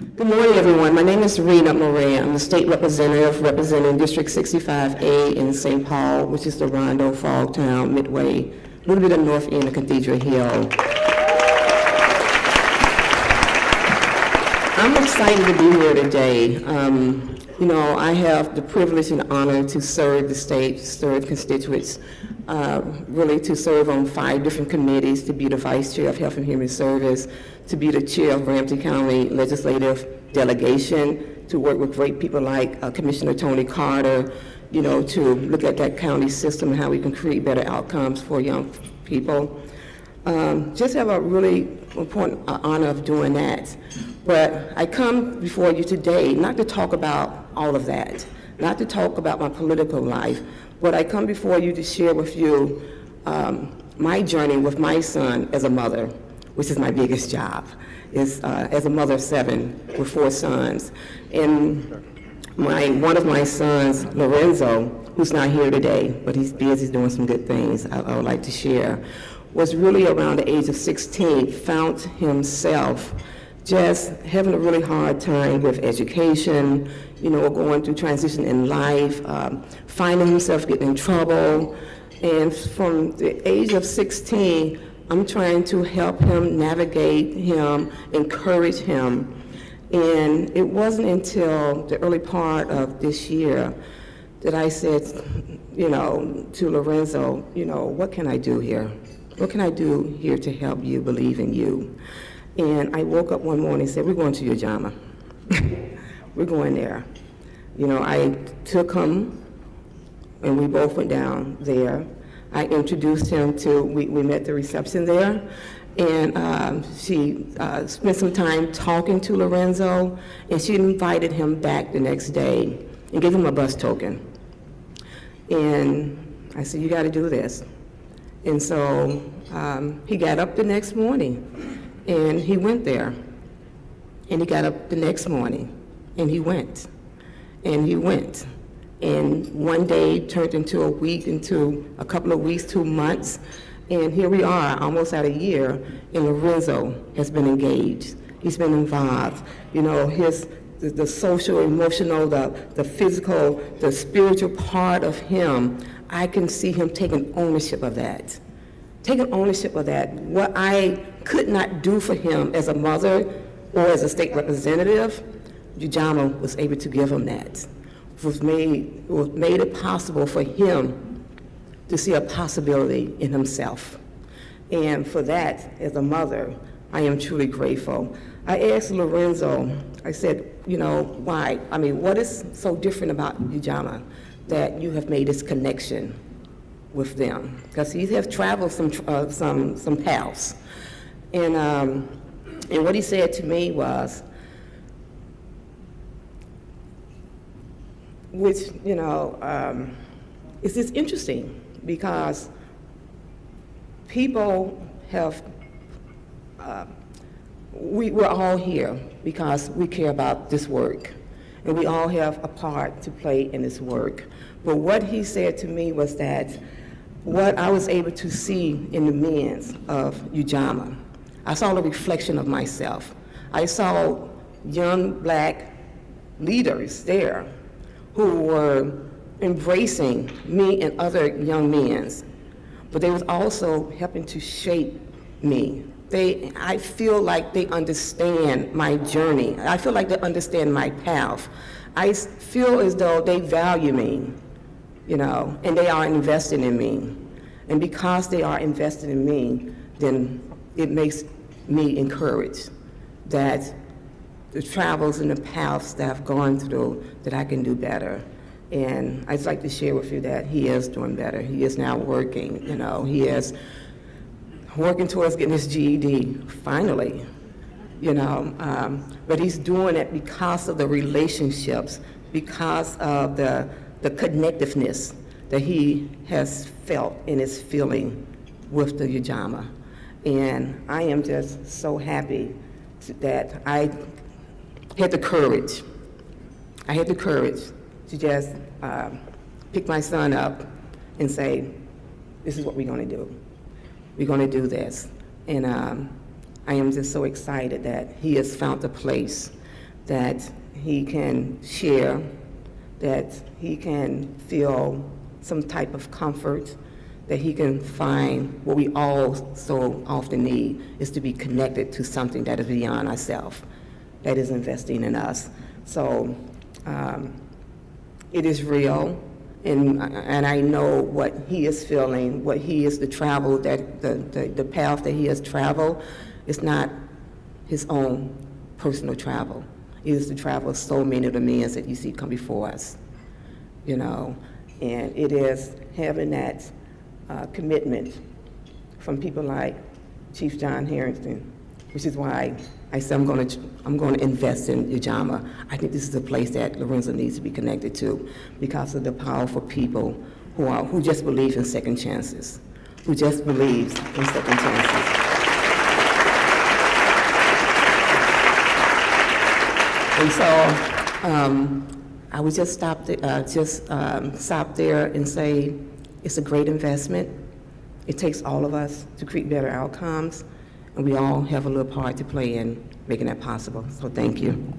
Good morning, everyone. My name is Rena Moran. I'm the state representative representing District 65A in St. Paul, which is the Rondo, Frogtown, Midway, a little bit of north end of Cathedral Hill. I'm excited to be here today. I have the privilege and honor to serve the state, serve constituents, really to serve on 5 different committees, to be the Vice Chair of Health and Human Service, to be the Chair of Ramsey County Legislative Delegation, to work with great people like Commissioner Tony Carter, to look at that county system and how we can create better outcomes for young people. Just have a really important honor of doing that. But I come before you today not to talk about all of that, not to talk about my political life, but I come before you to share with you my journey with my son as a mother, which is my biggest job, is as a mother of 7 with 4 sons. And one of my sons, Lorenzo, who's not here today, but he's busy doing some good things I would like to share, was really around the age of 16, found himself just having a really hard time with education, going through transition in life, finding himself getting in trouble. And from the age of 16, I'm trying to help him, navigate him, encourage him. And it wasn't until the early part of this year that I said, to Lorenzo, what can I do here? What can I do here to help you believe in you? And I woke up one morning and said, we're going to Ujamaa. We're going there. I took him and we both went down there. I introduced him we met the reception there, and she spent some time talking to Lorenzo, and she invited him back the next day and gave him a bus token. And I said, you got to do this. And so he got up the next morning and he went there. And he got up the next morning and he went. And he went. And one day turned into a week, into a couple of weeks, 2 months. And here we are, almost at a year, and Lorenzo has been engaged. He's been involved. The social, emotional, the physical, the spiritual part of him, I can see him taking ownership of that. Taking ownership of that. What I could not do for him as a mother or as a state representative, Ujamaa was able to give him that. Made it possible for him to see a possibility in himself. And for that, as a mother, I am truly grateful. I asked Lorenzo, I said, why? What is so different about Ujamaa that you have made this connection with them? Because he has traveled some paths. And what he said to me was, which, it's just interesting because people have, we're all here because we care about this work, and we all have a part to play in this work. But what he said to me was that what I was able to see in the men of Ujamaa, I saw the reflection of myself. I saw young black leaders there who were embracing me and other young men, but they was also helping to shape me. I feel like they understand my journey. I feel like they understand my path. I feel as though they value me, and they are investing in me. And because they are invested in me, then it makes me encouraged that the travels and the paths that I've gone through, that I can do better. And I'd like to share with you that he is doing better. He is now working, he is working towards getting his GED, finally, but he's doing it because of the relationships, because of the connectiveness that he has felt and is feeling with the Ujamaa. And I am just so happy that I had the courage to just pick my son up and say, this is what we're going to do. We're going to do this. And I am just so excited that he has found a place that he can share, that he can feel some type of comfort, that he can find what we all so often need is to be connected to something that is beyond ourselves, that is investing in us. So it is real, and I know what he is feeling, what he is the travel, that the path that he has traveled is not his own personal travel. It is the travel of so many of the men that you see come before us, you know, and it is having that commitment from people like Chief John Harrington, which is why I said I'm going to invest in Ujamaa. I think this is a place that Lorenzo needs to be connected to because of the powerful people who just believe in second chances, who just believes in second chances. And so I would just stop there and say it's a great investment. It takes all of us to create better outcomes, and we all have a little part to play in making that possible. So thank you.